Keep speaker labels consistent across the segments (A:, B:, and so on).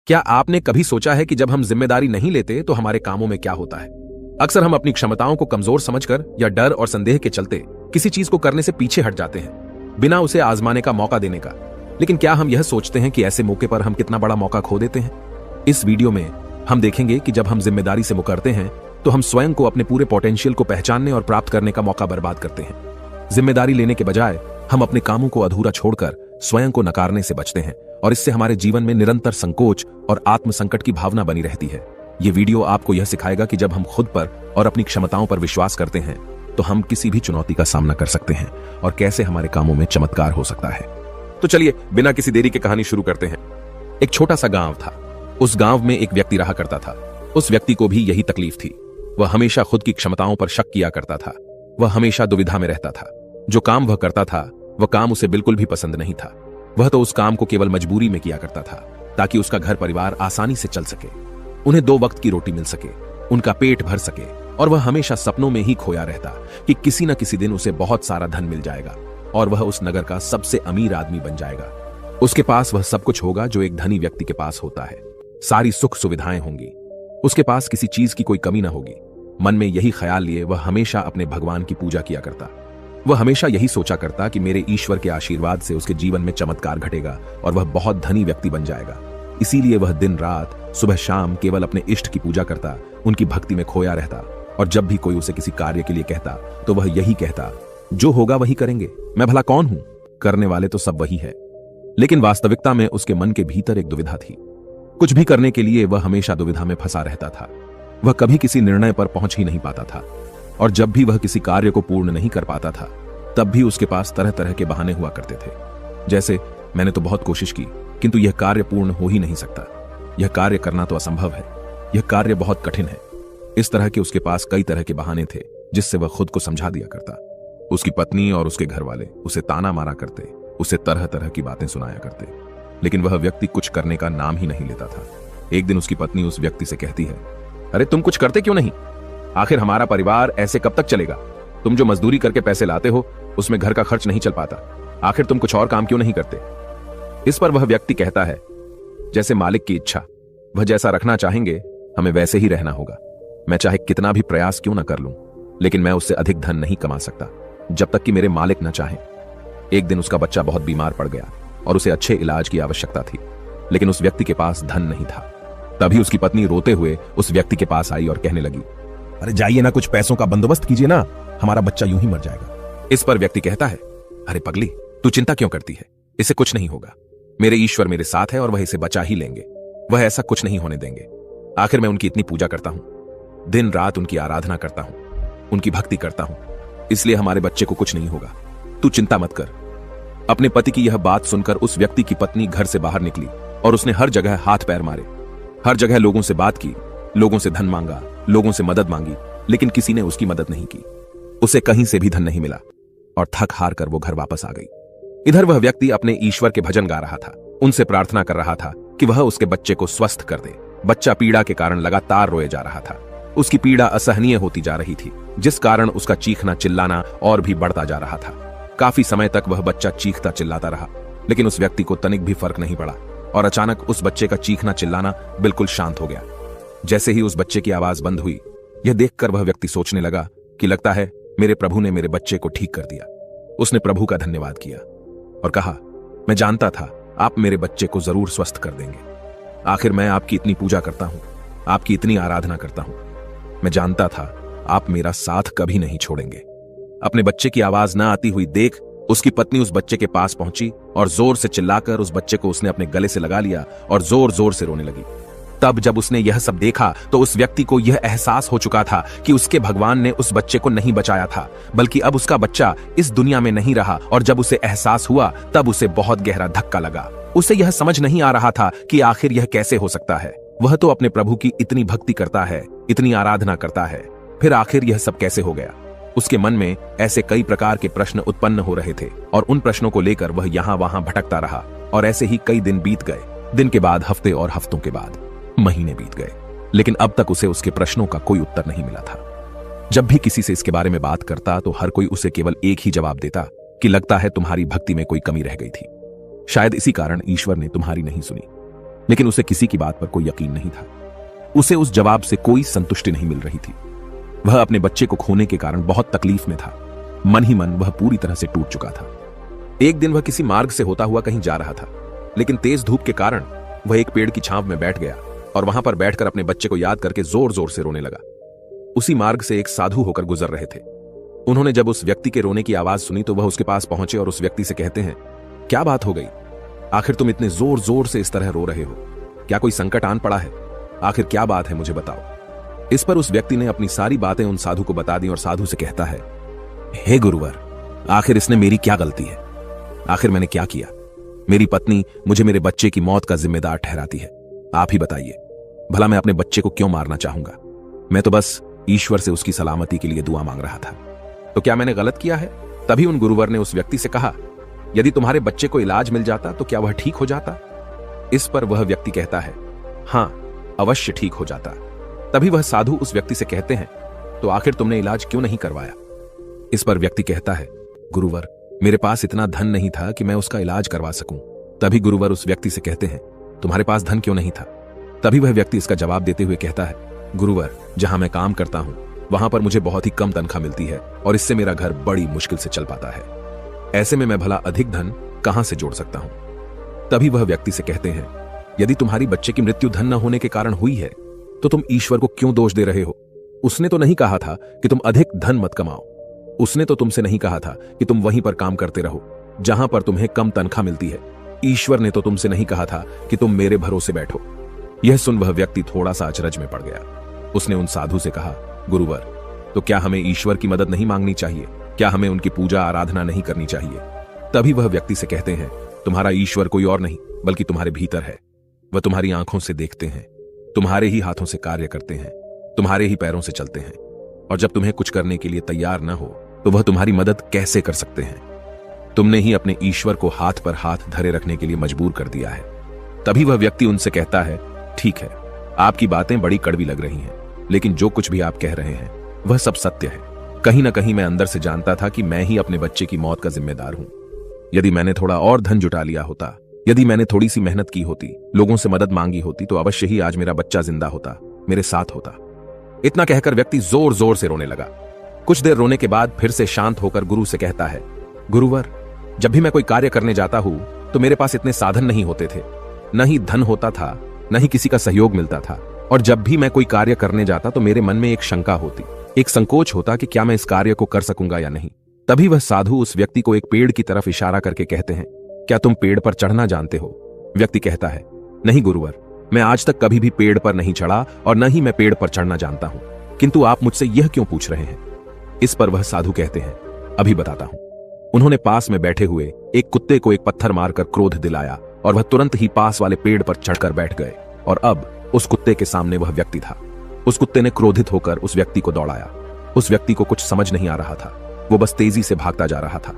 A: क्या आपने कभी सोचा है कि जब हम जिम्मेदारी नहीं लेते तो हमारे कामों में क्या होता है? अक्सर हम अपनी क्षमताओं को कमजोर समझकर या डर और संदेह के चलते किसी चीज को करने से पीछे हट जाते हैं, बिना उसे आजमाने का मौका देने का। लेकिन क्या हम यह सोचते हैं कि ऐसे मौके पर हम कितना बड़ा मौका खो देते हैं? इस वीडियो में हम देखेंगे कि जब हम जिम्मेदारी से मुकरते हैं तो हम स्वयं को अपने पूरे पोटेंशियल को पहचानने और प्राप्त करने का मौका बर्बाद करते हैं। जिम्मेदारी लेने के बजाय हम अपने कामों को अधूरा छोड़कर स्वयं को नकारने से बचते हैं और इससे हमारे जीवन में निरंतर संकोच और आत्मसंकट की भावना बनी रहती है। ये वीडियो आपको यह सिखाएगा कि जब हम खुद पर और अपनी क्षमताओं पर विश्वास करते हैं तो हम किसी भी चुनौती का सामना कर सकते हैं और कैसे हमारे कामों में चमत्कार हो सकता है। तो चलिए बिना किसी देरी के कहानी शुरू करते हैं। एक छोटा सा गांव था। उस गांव में एक व्यक्ति रहा करता था। उस व्यक्ति को भी यही तकलीफ थी। वह हमेशा खुद की क्षमताओं पर शक किया करता था। वह हमेशा दुविधा में रहता था। जो काम वह करता था वह काम उसे बिल्कुल भी पसंद नहीं था। वह तो उस काम को केवल मजबूरी में किया करता था ताकि उसका घर परिवार आसानी से चल सके, उन्हें 2 वक्त की रोटी मिल सके, उनका पेट भर सके। और वह हमेशा सपनों में ही खोया रहता कि किसी न किसी दिन उसे बहुत सारा धन मिल जाएगा और वह उस नगर का सबसे अमीर आदमी बन जाएगा। उसके पास वह सब कुछ होगा जो एक धनी व्यक्ति के पास होता है। सारी सुख सुविधाएं होंगी। उसके पास किसी चीज की कोई कमी ना होगी। मन में यही ख्याल लिए वह हमेशा अपने भगवान की पूजा किया करता। वह हमेशा यही सोचा करता कि मेरे ईश्वर के आशीर्वाद से उसके जीवन में चमत्कार घटेगा और वह बहुत धनी व्यक्ति बन जाएगा। इसीलिए वह दिन रात सुबह शाम केवल अपने इष्ट की पूजा करता, उनकी भक्ति में खोया रहता। और जब भी कोई उसे किसी कार्य के लिए कहता तो वह यही कहता, जो होगा वही करेंगे, मैं भला कौन हूं, करने वाले तो सब वही है। लेकिन वास्तविकता में उसके मन के भीतर एक दुविधा थी। कुछ भी करने के लिए वह हमेशा दुविधा में फंसा रहता था। वह कभी किसी निर्णय पर पहुंच ही नहीं पाता था और जब भी वह किसी कार्य को पूर्ण नहीं कर पाता था तब भी उसके पास तरह तरह के बहाने हुआ करते थे। जैसे, मैंने तो बहुत कोशिश की किंतु यह कार्य पूर्ण हो ही नहीं सकता, यह कार्य करना तो असंभव है, यह कार्य बहुत कठिन है। इस तरह के उसके पास कई तरह के बहाने थे जिससे वह खुद को समझा दिया करता। उसकी पत्नी और उसके घर वाले उसे ताना मारा करते, उसे तरह तरह की बातें सुनाया करते, लेकिन वह व्यक्ति कुछ करने का नाम ही नहीं लेता था। एक दिन उसकी पत्नी उस व्यक्ति से कहती है, अरे तुम कुछ करते क्यों नहीं? आखिर हमारा परिवार ऐसे कब तक चलेगा? तुम जो मजदूरी करके पैसे लाते हो उसमें घर का खर्च नहीं चल पाता। आखिर तुम कुछ और काम क्यों नहीं करते? इस पर वह व्यक्ति कहता है, जैसे मालिक की इच्छा, वह जैसा रखना चाहेंगे हमें वैसे ही रहना होगा। मैं चाहे कितना भी प्रयास क्यों ना कर लूं, लेकिन मैं उससे अधिक धन नहीं कमा सकता जब तक कि मेरे मालिक न चाहें। एक दिन उसका बच्चा बहुत बीमार पड़ गया और उसे अच्छे इलाज की आवश्यकता थी, लेकिन उस व्यक्ति के पास धन नहीं था। तभी उसकी पत्नी रोते हुए उस व्यक्ति के पास आई और कहने लगी, अरे जाइए ना, कुछ पैसों का बंदोबस्त कीजिए ना, हमारा बच्चा यूं ही मर जाएगा। इस पर व्यक्ति कहता है, अरे पगली, तू चिंता क्यों करती है? इससे कुछ नहीं होगा। मेरे ईश्वर मेरे साथ है और वह इसे बचा ही लेंगे। वह ऐसा कुछ नहीं होने देंगे। आखिर मैं उनकी इतनी पूजा करता हूं, दिन रात उनकी आराधना करता हूं, उनकी भक्ति करता हूं, इसलिए हमारे बच्चे को कुछ नहीं होगा। तू चिंता मत कर। अपने पति की यह बात सुनकर उस व्यक्ति की पत्नी घर से बाहर निकली और उसने हर जगह हाथ पैर मारे, हर जगह लोगों से बात की, लोगों से धन मांगा, लोगों से मदद मांगी, लेकिन किसी ने उसकी मदद नहीं की। उसे कहीं से भी धन नहीं मिला और थक हार कर वो घर वापस आ गई। इधर वह व्यक्ति अपने ईश्वर के भजन गा रहा था, उनसे प्रार्थना कर रहा था कि वह उसके बच्चे को स्वस्थ कर दे। बच्चा पीड़ा के कारण लगातार रोए जा रहा था। उसकी पीड़ा असहनीय होती जा रही थी, जिस कारण उसका चीखना चिल्लाना और भी बढ़ता जा रहा था। काफी समय तक वह बच्चा चीखता चिल्लाता रहा, लेकिन उस व्यक्ति को तनिक भी फर्क नहीं पड़ा और अचानक उस बच्चे का चीखना चिल्लाना बिल्कुल शांत हो गया। जैसे ही उस बच्चे की आवाज बंद हुई, यह देखकर वह व्यक्ति सोचने लगा कि लगता है मेरे प्रभु ने मेरे बच्चे को ठीक कर दिया। उसने प्रभु का धन्यवाद किया और कहा, मैं जानता था आप मेरे बच्चे को जरूर स्वस्थ कर देंगे। आखिर मैं आपकी इतनी पूजा करता हूं, आपकी इतनी आराधना करता हूं। मैं जानता था आप मेरा साथ कभी नहीं छोड़ेंगे। अपने बच्चे की आवाज ना आती हुई देख उसकी पत्नी उस बच्चे के पास पहुंची और जोर से चिल्लाकर उस बच्चे को उसने अपने गले से लगा लिया और जोर जोर से रोने लगी। तब जब उसने यह सब देखा तो उस व्यक्ति को यह एहसास हो चुका था कि उसके भगवान ने उस बच्चे को नहीं बचाया था, बल्कि अब उसका बच्चा इस दुनिया में नहीं रहा। और जब उसे एहसास हुआ तब उसे बहुत गहरा धक्का लगा। उसे यह समझ नहीं आ रहा था कि आखिर यह कैसे हो सकता है। वह तो अपने प्रभु की इतनी भक्ति करता है, इतनी आराधना करता है, फिर आखिर यह सब कैसे हो गया? उसके मन में ऐसे कई प्रकार के प्रश्न उत्पन्न हो रहे थे और उन प्रश्नों को लेकर वह यहाँ वहां भटकता रहा। और ऐसे ही कई दिन बीत गए। दिन के बाद हफ्ते और हफ्तों के बाद महीने बीत गए, लेकिन अब तक उसे उसके प्रश्नों का कोई उत्तर नहीं मिला था। जब भी किसी से इसके बारे में बात करता तो हर कोई उसे केवल एक ही जवाब देता कि लगता है तुम्हारी भक्ति में कोई कमी रह गई थी। शायद इसी कारण ईश्वर ने तुम्हारी नहीं सुनी। लेकिन उसे किसी की बात पर कोई यकीन नहीं था। उसे उस जवाब से कोई संतुष्टि नहीं मिल रही थी। वह अपने बच्चे को खोने के कारण बहुत तकलीफ में था। मन ही मन वह पूरी तरह से टूट चुका था। एक दिन वह किसी मार्ग से होता हुआ कहीं जा रहा था, लेकिन तेज धूप के कारण वह एक पेड़ की छांव में बैठ गया और वहां पर बैठकर अपने बच्चे को याद करके जोर जोर से रोने लगा। उसी मार्ग से एक साधु होकर गुजर रहे थे। उन्होंने जब उस व्यक्ति के रोने की आवाज सुनी तो वह उसके पास पहुंचे और उस व्यक्ति से कहते हैं, क्या बात हो गई? आखिर तुम इतने जोर जोर से इस तरह रो रहे हो? क्या कोई संकट आन पड़ा है? आखिर क्या बात है, मुझे बताओ। इस पर उस व्यक्ति ने अपनी सारी बातें उन साधु को बता दी और साधु से कहता है, हे गुरुवर, आखिर इसने मेरी क्या गलती है? आखिर मैंने क्या किया? मेरी पत्नी मुझे मेरे बच्चे की मौत का जिम्मेदार ठहराती है। आप ही बताइए, भला मैं अपने बच्चे को क्यों मारना चाहूंगा? मैं तो बस ईश्वर से उसकी सलामती के लिए दुआ मांग रहा था। तो क्या मैंने गलत किया है? तभी उन गुरुवर ने उस व्यक्ति से कहा, यदि तुम्हारे बच्चे को इलाज मिल जाता तो क्या वह ठीक हो जाता? इस पर वह व्यक्ति कहता है, हां, अवश्य ठीक हो जाता। तभी वह साधु उस व्यक्ति से कहते हैं, तो आखिर तुमने इलाज क्यों नहीं करवाया? इस पर व्यक्ति कहता है, गुरुवर, मेरे पास इतना धन नहीं था कि मैं उसका इलाज करवा सकूं। तभी गुरुवर उस व्यक्ति से कहते हैं, तुम्हारे पास धन क्यों नहीं था? तभी वह व्यक्ति इसका जवाब देते हुए कहता है, गुरुवर, जहां मैं काम करता हूं वहां पर मुझे बहुत ही कम तनख्वाह मिलती है और इससे मेरा घर बड़ी मुश्किल से चल पाता है। ऐसे में मैं भला अधिक धन कहां से जोड़ सकता हूं? तभी वह व्यक्ति से कहते हैं, यदि तुम्हारी बच्चे की मृत्यु धन न होने के कारण हुई है तो तुम ईश्वर को क्यों दोष दे रहे हो? उसने तो नहीं कहा था कि तुम अधिक धन मत कमाओ। उसने तो तुमसे नहीं कहा था कि तुम वहीं पर काम करते रहो जहां पर तुम्हें कम तनख्वाह मिलती है। ईश्वर ने तो तुमसे नहीं कहा था कि तुम मेरे भरोसे बैठो। यह सुन वह व्यक्ति थोड़ा सा अचरज में पड़ गया। उसने उन साधु से कहा, गुरुवर, तो क्या हमें ईश्वर की मदद नहीं मांगनी चाहिए? क्या हमें उनकी पूजा आराधना नहीं करनी चाहिए? तभी वह व्यक्ति से कहते हैं, तुम्हारा ईश्वर कोई और नहीं बल्कि तुम्हारे भीतर है। वह तुम्हारी आंखों से देखते हैं, तुम्हारे ही हाथों से कार्य करते हैं, तुम्हारे ही पैरों से चलते हैं, और जब तुम्हें कुछ करने के लिए तैयार न हो तो वह तुम्हारी मदद कैसे कर सकते हैं? तुमने ही अपने ईश्वर को हाथ पर हाथ धरे रखने के लिए मजबूर कर दिया है। तभी वह व्यक्ति उनसे कहता है, ठीक है, आपकी बातें बड़ी कड़वी लग रही हैं, लेकिन जो कुछ भी आप कह रहे हैं वह सब सत्य है। कहीं ना कहीं मैं अंदर से जानता था कि मैं ही अपने बच्चे की मौत का जिम्मेदार हूं। यदि मैंने थोड़ा और धन जुटा लिया होता, यदि मैंने थोड़ी सी मेहनत की होती, लोगों से मदद मांगी होती, तो अवश्य ही आज मेरा बच्चा जिंदा होता, मेरे साथ होता। इतना कहकर व्यक्ति जोर जोर से रोने लगा। कुछ देर रोने के बाद फिर से शांत होकर गुरु से कहता है, गुरुवर, जब भी मैं कोई कार्य करने जाता हूं तो मेरे पास इतने साधन नहीं होते थे, न ही धन होता था, न ही किसी का सहयोग मिलता था। और जब भी मैं कोई कार्य करने जाता तो मेरे मन में एक शंका होती, एक संकोच होता कि क्या मैं इस कार्य को कर सकूंगा या नहीं। तभी वह साधु उस व्यक्ति को एक पेड़ की तरफ इशारा करके कहते हैं, क्या तुम पेड़ पर चढ़ना जानते हो? व्यक्ति कहता है, नहीं गुरुवर, मैं आज तक कभी भी पेड़ पर नहीं चढ़ा और न ही मैं पेड़ पर चढ़ना जानता हूं, किंतु आप मुझसे यह क्यों पूछ रहे हैं? इस पर वह साधु कहते हैं, अभी बताता हूं। उन्होंने पास में बैठे हुए एक कुत्ते को एक पत्थर मारकर क्रोध दिलाया और वह तुरंत ही पास वाले पेड़ पर चढ़कर बैठ गए। और अब उस कुत्ते के सामने वह व्यक्ति था। उस कुत्ते ने क्रोधित होकर उस व्यक्ति को दौड़ाया। उस व्यक्ति को कुछ समझ नहीं आ रहा था, वो बस तेजी से भागता जा रहा था।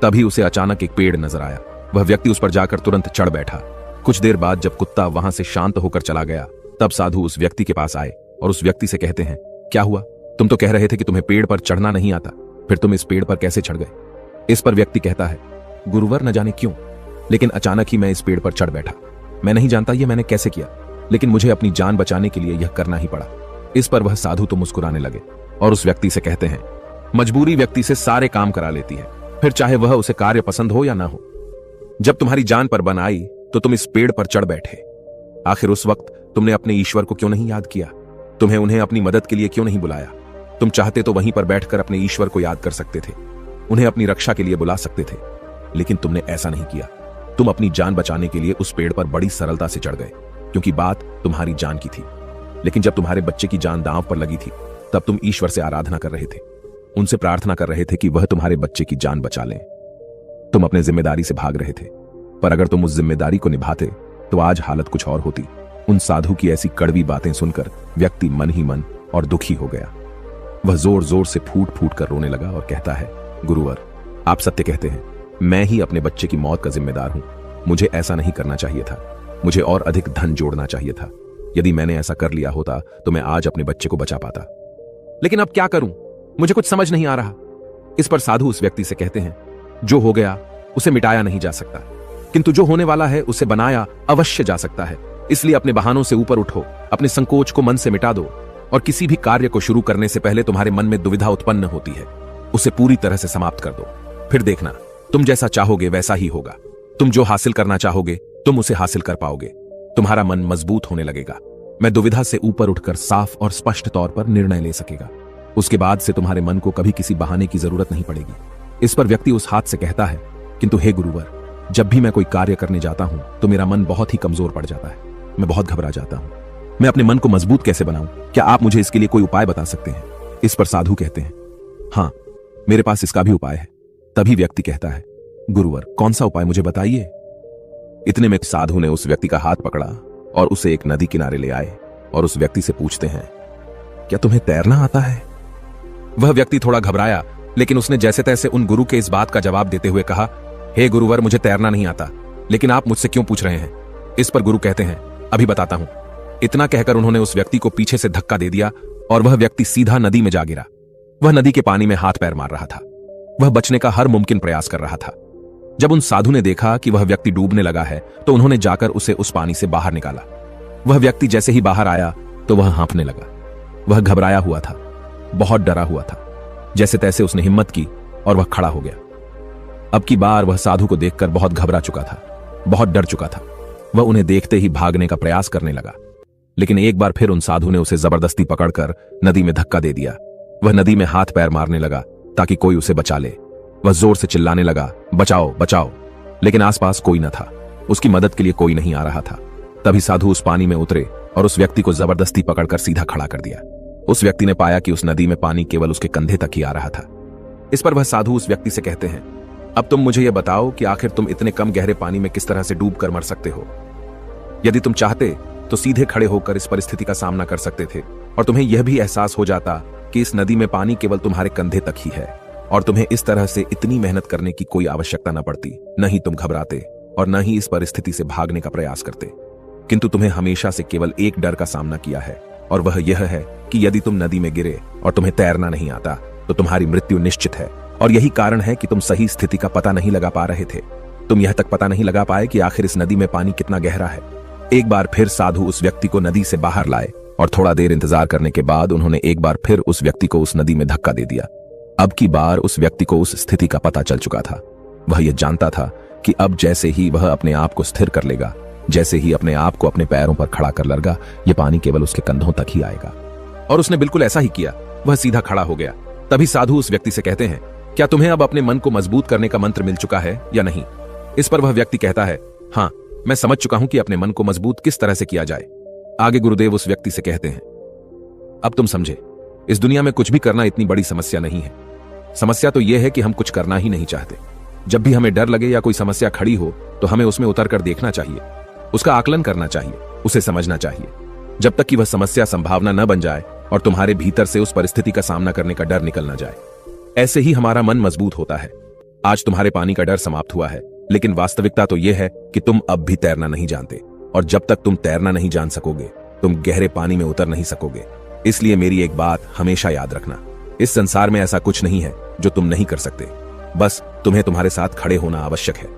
A: तभी उसे अचानक एक पेड़ नजर आया। वह व्यक्ति उस पर जाकर तुरंत चढ़ बैठा। कुछ देर बाद जब कुत्ता वहां से शांत होकर चला गया, तब साधु उस व्यक्ति के पास आए और उस व्यक्ति से कहते हैं, क्या हुआ? तुम तो कह रहे थे कि तुम्हें पेड़ पर चढ़ना नहीं आता, फिर तुम इस पेड़ पर कैसे चढ़ गए? इस पर व्यक्ति कहता है, गुरुवर, न जाने क्यों, लेकिन अचानक ही मैं इस पेड़ पर चढ़ बैठा। मैं नहीं जानता ये मैंने कैसे किया, लेकिन मुझे अपनी जान बचाने के लिए यह करना ही पड़ा। इस पर वह साधु तो मुस्कुराने लगे और उस व्यक्ति से कहते हैं, मजबूरी व्यक्ति से सारे काम करा लेती है, फिर चाहे वह उसे कार्य पसंद हो या ना हो। जब तुम्हारी जान पर बन आई तो तुम इस पेड़ पर चढ़ बैठे। आखिर उस वक्त तुमने अपने ईश्वर को क्यों नहीं याद किया? तुम्हें उन्हें अपनी मदद के लिए क्यों नहीं बुलाया? तुम चाहते तो वहीं पर बैठकर अपने ईश्वर को याद कर सकते थे, उन्हें अपनी रक्षा के लिए बुला सकते थे, लेकिन तुमने ऐसा नहीं किया। तुम अपनी जान बचाने के लिए उस पेड़ पर बड़ी सरलता से चढ़ गए, क्योंकि बात तुम्हारी जान की थी। लेकिन जब तुम्हारे बच्चे की जान दांव पर लगी थी, तब तुम ईश्वर से आराधना कर रहे थे, उनसे प्रार्थना कर रहे थे कि वह तुम्हारे बच्चे की जान बचा लें। तुम अपने जिम्मेदारी से भाग रहे थे, पर अगर तुम उस जिम्मेदारी को निभाते तो आज हालत कुछ और होती। उन साधु की ऐसी कड़वी बातें सुनकर व्यक्ति मन ही मन और दुखी हो गया। वह जोर जोर से फूट फूट कर रोने लगा और कहता है, गुरुवर, आप सत्य कहते हैं, मैं ही अपने बच्चे की मौत का जिम्मेदार हूं। मुझे ऐसा नहीं करना चाहिए था, मुझे और अधिक धन जोड़ना चाहिए था। यदि मैंने ऐसा कर लिया होता तो मैं आज अपने बच्चे को बचा पाता, लेकिन अब क्या करूं, मुझे कुछ समझ नहीं आ रहा। इस पर साधु उस व्यक्ति से कहते हैं, जो हो गया उसे मिटाया नहीं जा सकता, किंतु जो होने वाला है उसे बनाया अवश्य जा सकता है। इसलिए अपने बहानों से ऊपर उठो, अपने संकोच को मन से मिटा दो और किसी भी कार्य को शुरू करने से पहले तुम्हारे मन में दुविधा उत्पन्न होती है, उसे पूरी तरह से समाप्त कर दो। फिर देखना, तुम जैसा चाहोगे वैसा ही होगा। तुम जो हासिल करना चाहोगे तुम उसे हासिल कर पाओगे। तुम्हारा मन मजबूत होने लगेगा। मैं दुविधा से ऊपर उठकर साफ और स्पष्ट तौर पर निर्णय ले सकेगा। उसके बाद से तुम्हारे मन को कभी किसी बहाने की जरूरत नहीं पड़ेगी। इस पर व्यक्ति उस हाथ से कहता है, किंतु हे गुरुवर, जब भी मैं कोई कार्य करने जाता हूं तो मेरा मन बहुत ही कमजोर पड़ जाता है। मैं बहुत घबरा जाता हूं। मैं अपने मन को मजबूत कैसे बनाऊं? क्या आप मुझे इसके लिए कोई उपाय बता सकते हैं? इस पर साधु कहते हैं, हां, मेरे पास इसका भी उपाय है। तभी व्यक्ति कहता है, गुरुवर, कौन सा उपाय मुझे बताइए। इतने में साधु ने उस व्यक्ति का हाथ पकड़ा और उसे एक नदी किनारे ले आए और उस व्यक्ति से पूछते हैं, क्या तुम्हें तैरना आता है? वह व्यक्ति थोड़ा घबराया, लेकिन उसने जैसे तैसे उन गुरु के इस बात का जवाब देते हुए कहा, हे गुरुवर, मुझे तैरना नहीं आता, लेकिन आप मुझसे क्यों पूछ रहे हैं? इस पर गुरु कहते हैं, अभी बताता हूं। इतना कहकर उन्होंने उस व्यक्ति को पीछे से धक्का दे दिया और वह व्यक्ति सीधा नदी में जा गिरा। वह नदी के पानी में हाथ पैर मार रहा था। वह बचने का हर मुमकिन प्रयास कर रहा था। जब उन साधु ने देखा कि वह व्यक्ति डूबने लगा है तो उन्होंने जाकर उसे उस पानी से बाहर निकाला। वह व्यक्ति जैसे ही बाहर आया तो वह हाँफने लगा। वह घबराया हुआ था, बहुत डरा हुआ था। जैसे तैसे उसने हिम्मत की और वह खड़ा हो गया। अब की बार वह साधु को देखकर बहुत घबरा चुका था, बहुत डर चुका था। वह उन्हें देखते ही भागने का प्रयास करने लगा, लेकिन एक बार फिर उन साधु ने उसे जबरदस्ती पकड़कर नदी में धक्का दे दिया। वह नदी में हाथ पैर मारने लगा ताकि कोई उसे बचा ले। वह जोर से चिल्लाने लगा, बचाओ बचाओ, लेकिन आसपास कोई न था। उसकी मदद के लिए कोई नहीं आ रहा था। तभी साधु उस पानी में उतरे और उस व्यक्ति को जबरदस्ती पकड़कर सीधा खड़ा कर दिया। उस व्यक्ति ने पाया कि उस नदी में पानी केवल उसके कंधे तक ही आ रहा था। इस पर वह साधु उस व्यक्ति से कहते हैं, अब तुम मुझे यह बताओ कि आखिर तुम इतने कम गहरे पानी में किस तरह से डूब कर मर सकते हो? यदि तुम चाहते तो सीधे खड़े होकर इस परिस्थिति का सामना कर सकते थे और तुम्हें यह भी एहसास हो जाता कि इस नदी में पानी केवल तुम्हारे कंधे तक ही है और तुम्हें इस तरह से इतनी मेहनत करने की कोई आवश्यकता न पड़ती। न ही तुम घबराते और न ही इस परिस्थिति से भागने का प्रयास करते। किंतु तुम्हें हमेशा से केवल एक डर का सामना किया है और वह यह है कि यदि तुम नदी में गिरे और तुम्हें तैरना नहीं आता तो तुम्हारी मृत्यु निश्चित है। और यही कारण है कि तुम सही स्थिति का पता नहीं लगा पा रहे थे। तुम यह तक पता नहीं लगा पाए कि आखिर इस नदी में पानी कितना गहरा है। एक बार फिर साधु उस व्यक्ति को नदी से बाहर लाए और थोड़ा देर इंतजार करने के बाद उन्होंने एक बार फिर उस व्यक्ति को उस नदी में धक्का दे दिया। अब की बार उस व्यक्ति को उस स्थिति का पता चल चुका था। वह यह जानता था कि अब जैसे ही वह अपने आप को स्थिर कर लेगा, जैसे ही अपने आप को अपने पैरों पर खड़ा कर लेगा, यह पानी केवल उसके कंधों तक ही आएगा। और उसने बिल्कुल ऐसा ही किया। वह सीधा खड़ा हो गया। तभी साधु उस व्यक्ति से कहते हैं, क्या तुम्हें अब अपने मन को मजबूत करने का मंत्र मिल चुका है या नहीं? इस पर वह व्यक्ति कहता है, हाँ, मैं समझ चुका हूं कि अपने मन को मजबूत किस तरह से किया जाए। आगे गुरुदेव उस व्यक्ति से कहते हैं, अब तुम समझे, इस दुनिया में कुछ भी करना इतनी बड़ी समस्या नहीं है। समस्या तो यह है कि हम कुछ करना ही नहीं चाहते। जब भी हमें डर लगे या कोई समस्या खड़ी हो तो हमें उसमें उतर कर देखना चाहिए, उसका आकलन करना चाहिए, उसे समझना चाहिए, जब तक कि वह समस्या संभावना न बन जाए और तुम्हारे भीतर से उस परिस्थिति का सामना करने का डर निकल न जाए। ऐसे ही हमारा मन मजबूत होता है। आज तुम्हारे पानी का डर समाप्त हुआ है, लेकिन वास्तविकता तो यह है कि तुम अब भी तैरना नहीं जानते और जब तक तुम तैरना नहीं जान सकोगे तुम गहरे पानी में उतर नहीं सकोगे। इसलिए मेरी एक बात हमेशा याद रखना, इस संसार में ऐसा कुछ नहीं है जो तुम नहीं कर सकते। बस तुम्हें तुम्हारे साथ खड़े होना आवश्यक है।